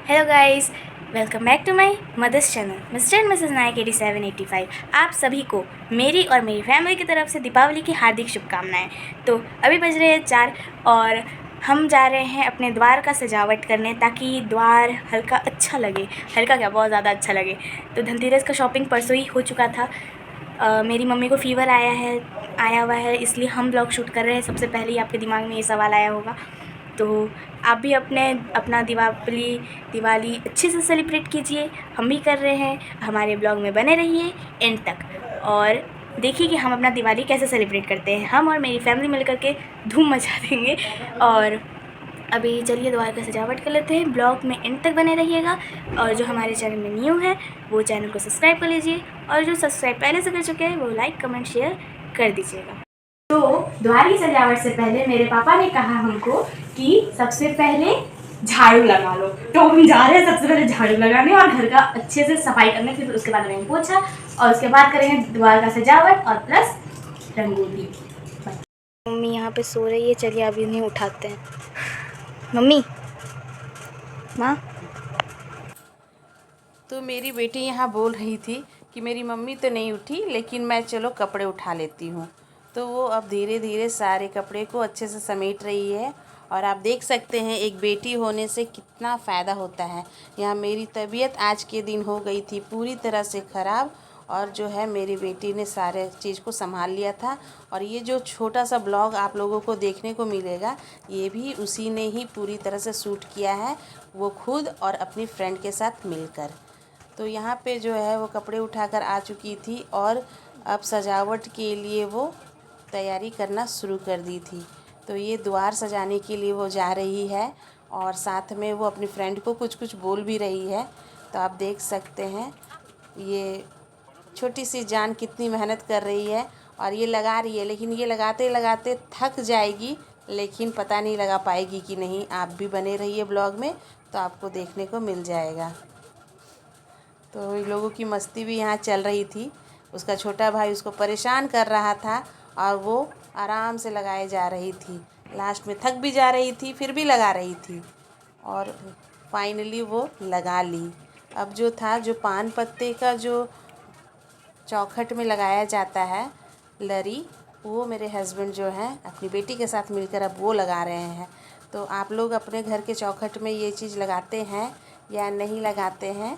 Hello guys, welcome back to my mother's channel mister and misses Nayak 8785। आप सभी को मेरी और मेरी फैमिली की तरफ से दीपावली की हार्दिक शुभकामनाएं। तो अभी बज रहे हैं 4 और हम जा रहे हैं अपने द्वार का सजावट करने ताकि द्वार हल्का अच्छा लगे। हल्का क्या, बहुत ज़्यादा अच्छा लगे। तो धनतेरस का शॉपिंग परसों ही हो चुका था। मेरी मम्मी को फ़ीवर आया हुआ है, इसलिए हम ब्लॉग शूट कर रहे हैं। सबसे पहले ही आपके दिमाग में ये सवाल आया होगा। तो आप भी अपना दिवाली अच्छे से सेलिब्रेट कीजिए। हम भी कर रहे हैं। हमारे ब्लॉग में बने रहिए एंड तक और देखिए कि हम अपना दिवाली कैसे सेलिब्रेट करते हैं। हम और मेरी फैमिली मिलकर के धूम मचा देंगे। और अभी चलिए द्वार का सजावट कर लेते हैं। ब्लॉग में एंड तक बने रहिएगा और जो हमारे चैनल में न्यू है वो चैनल को सब्सक्राइब कर लीजिए और जो सब्सक्राइब पहले से कर चुके हैं वो लाइक कमेंट शेयर कर दीजिएगा। तो द्वार की सजावट से पहले मेरे पापा ने कहा हमको कि सबसे पहले झाड़ू लगा लो। तो हम जा रहे हैं सबसे पहले झाड़ू लगाने और घर का अच्छे से सफाई करने। फिर उसके बाद करेंगे पोछा और उसके बाद करेंगे द्वार का सजावट और प्लस रंगोली। मम्मी यहाँ पे सो रही है, चलिए अभी उन्हें उठाते हैं। मम्मी, माँ। तो मेरी बेटी यहाँ बोल रही थी कि मेरी मम्मी तो नहीं उठी, लेकिन मैं चलो कपड़े उठा लेती हूँ। तो वो अब धीरे धीरे सारे कपड़े को अच्छे से समेट रही है। और आप देख सकते हैं एक बेटी होने से कितना फ़ायदा होता है। यहाँ मेरी तबीयत आज के दिन हो गई थी पूरी तरह से ख़राब, और जो है मेरी बेटी ने सारे चीज़ को संभाल लिया था। और ये जो छोटा सा ब्लॉग आप लोगों को देखने को मिलेगा, ये भी उसी ने ही पूरी तरह से शूट किया है, वो खुद और अपनी फ्रेंड के साथ मिलकर। तो यहाँ पे जो है वो कपड़े उठाकर आ चुकी थी और अब सजावट के लिए वो तैयारी करना शुरू कर दी थी। तो ये द्वार सजाने के लिए वो जा रही है और साथ में वो अपनी फ्रेंड को कुछ कुछ बोल भी रही है। तो आप देख सकते हैं ये छोटी सी जान कितनी मेहनत कर रही है और ये लगा रही है, लेकिन ये लगाते लगाते थक जाएगी, लेकिन पता नहीं लगा पाएगी कि नहीं। आप भी बने रहिए ब्लॉग में तो आपको देखने को मिल जाएगा। तो इन लोगों की मस्ती भी यहाँ चल रही थी। उसका छोटा भाई उसको परेशान कर रहा था और वो आराम से लगाए जा रही थी। लास्ट में थक भी जा रही थी, फिर भी लगा रही थी और फाइनली वो लगा ली। अब जो था, जो पान पत्ते का जो चौखट में लगाया जाता है लरी, वो मेरे हस्बैंड जो हैं अपनी बेटी के साथ मिलकर अब वो लगा रहे हैं। तो आप लोग अपने घर के चौखट में ये चीज़ लगाते हैं या नहीं लगाते हैं,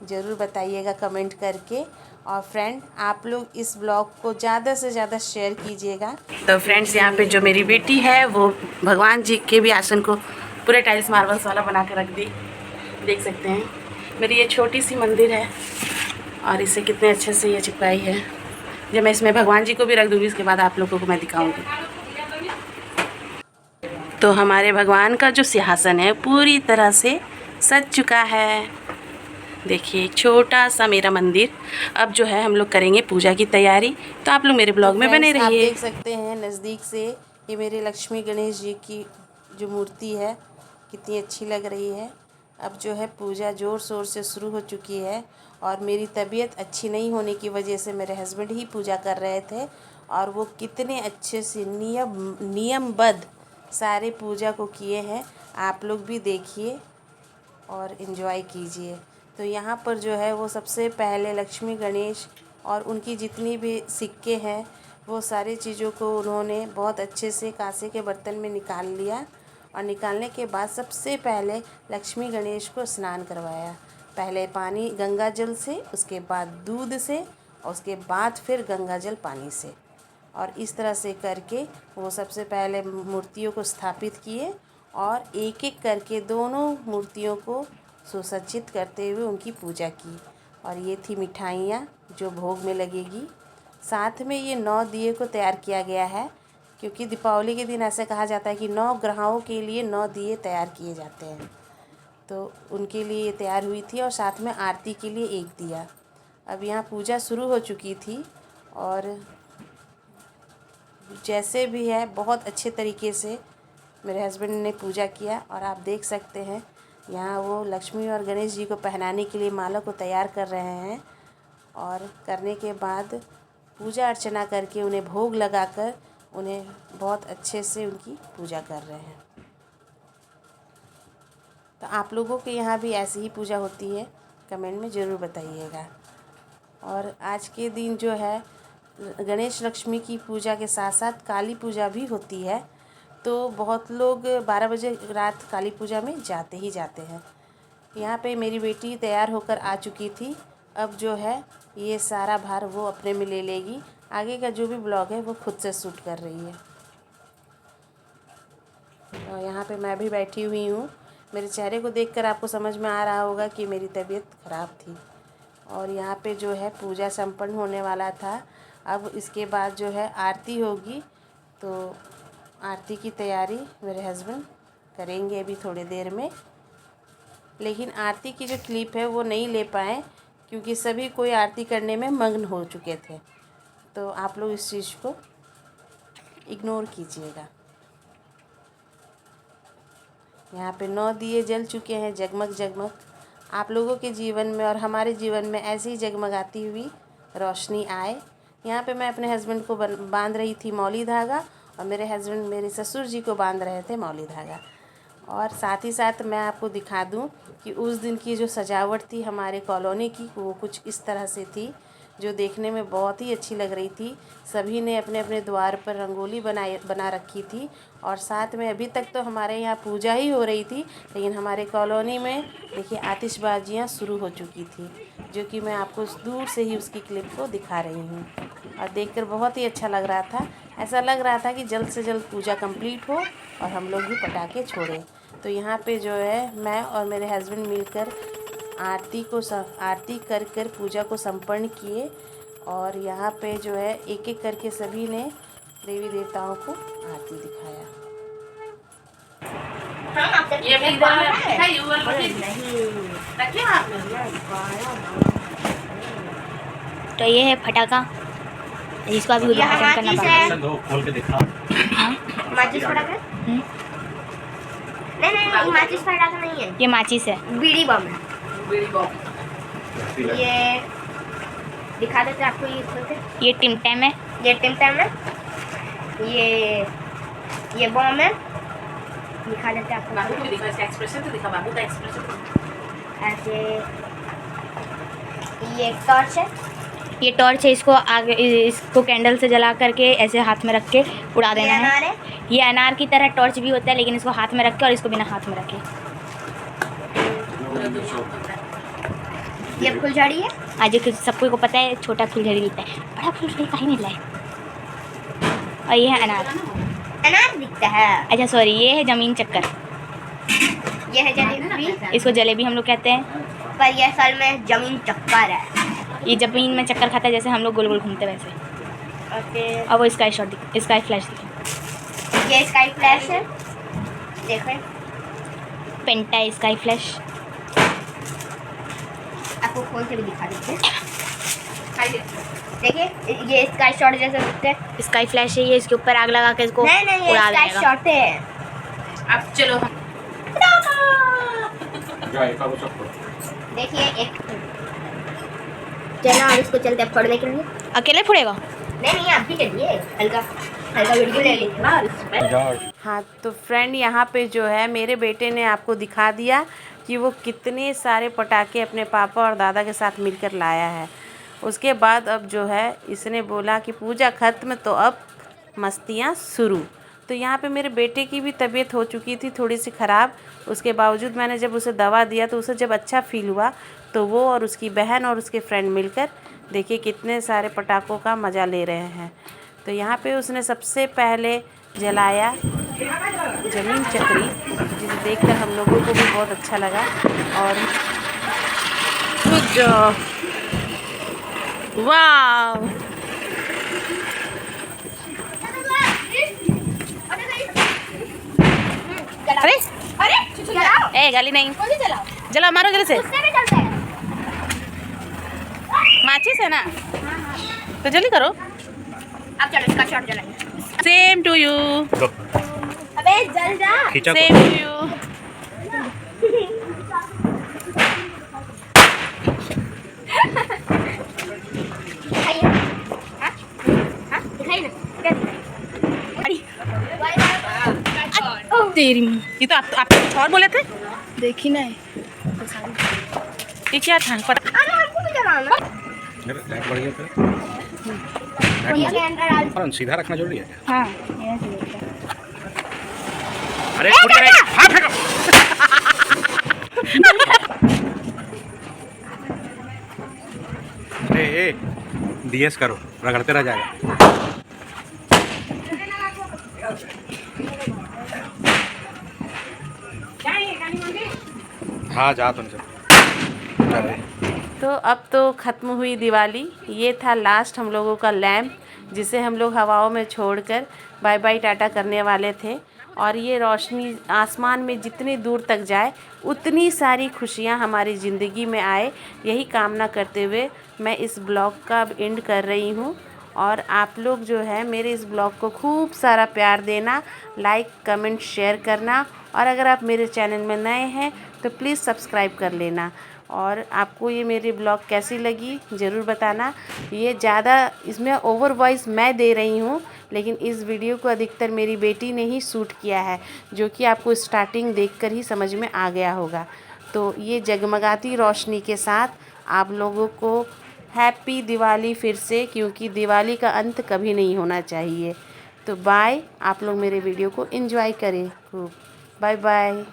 ज़रूर बताइएगा कमेंट करके। और फ्रेंड, आप लोग इस ब्लॉग को ज़्यादा से ज़्यादा शेयर कीजिएगा। तो फ्रेंड्स, यहाँ पे जो मेरी बेटी है वो भगवान जी के भी आसन को पूरे टाइल्स मार्बल्स वाला बना के रख दी। देख सकते हैं मेरी ये छोटी सी मंदिर है और इसे कितने अच्छे से ये चिपकाई है। जब मैं इसमें भगवान जी को भी रख दूँगी उसके बाद आप लोगों को मैं दिखाऊंगी। तो हमारे भगवान का जो सिंहासन है पूरी तरह से सज चुका है। देखिए एक छोटा सा मेरा मंदिर। अब जो है हम लोग करेंगे पूजा की तैयारी, तो आप लोग मेरे ब्लॉग में बने रहिए। आप देख सकते हैं नज़दीक से ये मेरे लक्ष्मी गणेश जी की जो मूर्ति है कितनी अच्छी लग रही है। अब जो है पूजा ज़ोर शोर से शुरू हो चुकी है और मेरी तबीयत अच्छी नहीं होने की वजह से मेरे हस्बैंड ही पूजा कर रहे थे और वो कितने अच्छे से नियमबद्ध सारे पूजा को किए हैं। आप लोग भी देखिए और इन्जॉय कीजिए। तो यहाँ पर जो है वो सबसे पहले लक्ष्मी गणेश और उनकी जितनी भी सिक्के हैं वो सारी चीज़ों को उन्होंने बहुत अच्छे से कांसे के बर्तन में निकाल लिया और निकालने के बाद सबसे पहले लक्ष्मी गणेश को स्नान करवाया। पहले पानी गंगा जल से, उसके बाद दूध से और उसके बाद फिर गंगा जल पानी से। और इस तरह से करके वो सबसे पहले मूर्तियों को स्थापित किए और एक एक करके दोनों मूर्तियों को सुसज्जित करते हुए उनकी पूजा की। और ये थी मिठाइयाँ जो भोग में लगेगी। साथ में ये 9 दिए को तैयार किया गया है, क्योंकि दीपावली के दिन ऐसे कहा जाता है कि 9 ग्रहों के लिए 9 दिए तैयार किए जाते हैं। तो उनके लिए ये तैयार हुई थी और साथ में आरती के लिए एक दिया। अब यहाँ पूजा शुरू हो चुकी थी और जैसे भी है बहुत अच्छे तरीके से मेरे हस्बैंड ने पूजा किया। और आप देख सकते हैं यहाँ वो लक्ष्मी और गणेश जी को पहनाने के लिए माला को तैयार कर रहे हैं और करने के बाद पूजा अर्चना करके उन्हें भोग लगाकर उन्हें बहुत अच्छे से उनकी पूजा कर रहे हैं। तो आप लोगों के यहाँ भी ऐसी ही पूजा होती है? कमेंट में ज़रूर बताइएगा। और आज के दिन जो है गणेश लक्ष्मी की पूजा के साथ साथ काली पूजा भी होती है। तो बहुत लोग 12 बजे रात काली पूजा में जाते ही जाते हैं। यहाँ पे मेरी बेटी तैयार होकर आ चुकी थी। अब जो है ये सारा भार वो अपने में ले लेगी। आगे का जो भी ब्लॉग है वो खुद से शूट कर रही है। और यहाँ पे मैं भी बैठी हुई हूँ। मेरे चेहरे को देखकर आपको समझ में आ रहा होगा कि मेरी तबीयत ख़राब थी। और यहाँ पे जो है पूजा संपन्न होने वाला था। अब इसके बाद जो है आरती होगी। तो आरती की तैयारी मेरे हस्बैंड करेंगे अभी थोड़ी देर में। लेकिन आरती की जो क्लिप है वो नहीं ले पाए क्योंकि सभी कोई आरती करने में मग्न हो चुके थे। तो आप लोग इस चीज़ को इग्नोर कीजिएगा। यहाँ पे 9 दिए जल चुके हैं जगमग जगमग। आप लोगों के जीवन में और हमारे जीवन में ऐसी ही जगमगाती हुई रोशनी आए। यहाँ पे मैं अपने हस्बैंड को बांध रही थी मौली धागा और मेरे हस्बैंड मेरे ससुर जी को बांध रहे थे मौली धागा। और साथ ही साथ मैं आपको दिखा दूं कि उस दिन की जो सजावट थी हमारे कॉलोनी की वो कुछ इस तरह से थी जो देखने में बहुत ही अच्छी लग रही थी। सभी ने अपने अपने द्वार पर रंगोली बना रखी थी। और साथ में अभी तक तो हमारे यहाँ पूजा ही हो रही थी, लेकिन हमारे कॉलोनी में देखिए आतिशबाजियाँ शुरू हो चुकी थी, जो कि मैं आपको दूर से ही उसकी क्लिप को दिखा रही हूँ। और देखकर बहुत ही अच्छा लग रहा था। ऐसा लग रहा था कि जल्द से जल्द पूजा कंप्लीट हो और हम लोग भी पटाखे छोड़ें। तो यहाँ पे जो है मैं और मेरे हस्बैंड मिलकर आरती कर पूजा को संपन्न किए। और यहाँ पे जो है एक एक करके सभी ने देवी देवताओं को आरती दिखाया। तो ये है फटाका जिसको अभी उद्घाटन करना पड़ेगा। खोल के दिखा। माचिस फटाका? नहीं, माचिस फटाका नहीं है। ये माचिस है। बीड़ी बम है। बीड़ी बम। ये दिखा देते आपको, ये खोल के। ये टिमटैम है। ये टिमटैम है। ये बम है। दिखा देते आपको। बाबू को दिखा, इसका एक्सप्रेशन तो दिखा, बाबू का एक्सप्रेशन। ऐसे ये एक टॉर्च है। ये टॉर्च है, इसको कैंडल से जला करके ऐसे हाथ में रख के उड़ा देना है। ये अनार की तरह टॉर्च भी होता है, लेकिन इसको हाथ में रख के और इसको बिना हाथ में रखे। ये फुलझड़ी है। आज सबको को पता है छोटा फुलझड़ी मिलता है, बड़ा फुलझड़ी कहीं मिल रहा है। और ये है अनार। अनार दिखता है। अच्छा सॉरी, ये है जमीन चक्कर। ये है जलेबी। इसको जलेबी हम लोग कहते हैं, पर ये असल में जमीन चक्कर है। ये जमीन में चक्कर खाता है, जैसे हम लोग गोल गोल घूमते वैसे। और और वो स्काई स्काई फ्लैश दिखे। ये स्काई फ्लैश है, देखें। पेंटा स्काई फ्लैश आपको खोल के भी दिखा देते हैं। देखिए ये स्काई शॉट जैसे दिखते हैं। स्काई फ्लैश है ये, इसके ऊपर आग लगा के इसको नहीं, ये उड़ा स्काई देगा। शॉट है। अब चलो हम देखिए एक चलो, इसको चलते हैं फोड़ने के लिए। अकेले फोड़ेगा? नहीं, आप भी चलिए, हल्का हल्का वीडियो ले लीजिए। हाँ तो फ्रेंड, यहाँ पे जो है मेरे बेटे ने आपको दिखा दिया कि वो कितने सारे पटाखे अपने पापा और दादा के साथ मिलकर लाया है। उसके बाद अब जो है इसने बोला कि पूजा ख़त्म तो अब मस्तियाँ शुरू। तो यहाँ पे मेरे बेटे की भी तबीयत हो चुकी थी थोड़ी सी ख़राब। उसके बावजूद मैंने जब उसे दवा दिया तो उसे जब अच्छा फील हुआ तो वो और उसकी बहन और उसके फ्रेंड मिलकर देखिए कितने सारे पटाखों का मज़ा ले रहे हैं। तो यहाँ पे उसने सबसे पहले जलाया जमीन चक्री, जिसे देखकर हम लोगों को भी बहुत अच्छा लगा। और वाह, अरे चलाओ। ए गाली नहीं, जला मारो जल्दी से। उससे भी चलते हैं। माचिस है ना, तो जल्दी करो। अब चलो इसका शॉट जलाएंगे। सेम टू यू, अबे जल जा। Same to you. दिखाइए। हाँ? हाँ? दिखाइए ना। क्या दिखाइए? तेरी, ये तो आप कुछ और बोले थे। देखी ना ये क्या था पता? हमको भी जलाना। लाइट बढ़ गया फिर सीधा रखना जरूरी है। हाँ ये सही है। अरे फूट जाएगा। हाँ फेंको। अरे डीएस करो, रगड़ते रह जाएगा। हाँ जा तुम तो अब तो ख़त्म हुई दिवाली। ये था लास्ट हम लोगों का लैम्प, जिसे हम लोग हवाओं में छोड़कर बाय बाय टाटा करने वाले थे। और ये रोशनी आसमान में जितनी दूर तक जाए उतनी सारी खुशियाँ हमारी ज़िंदगी में आए, यही कामना करते हुए मैं इस ब्लॉग का अब एंड कर रही हूँ। और आप लोग जो है मेरे इस ब्लॉग को खूब सारा प्यार देना, लाइक कमेंट शेयर करना, और अगर आप मेरे चैनल में नए हैं तो प्लीज़ सब्सक्राइब कर लेना। और आपको ये मेरी ब्लॉग कैसी लगी ज़रूर बताना। ये ज़्यादा इसमें ओवर वॉइस मैं दे रही हूँ, लेकिन इस वीडियो को अधिकतर मेरी बेटी ने ही शूट किया है, जो कि आपको स्टार्टिंग देखकर ही समझ में आ गया होगा। तो ये जगमगाती रोशनी के साथ आप लोगों को हैप्पी दिवाली फिर से, क्योंकि दिवाली का अंत कभी नहीं होना चाहिए। तो बाय, आप लोग मेरे वीडियो को एंजॉय करें खूब। Bye bye.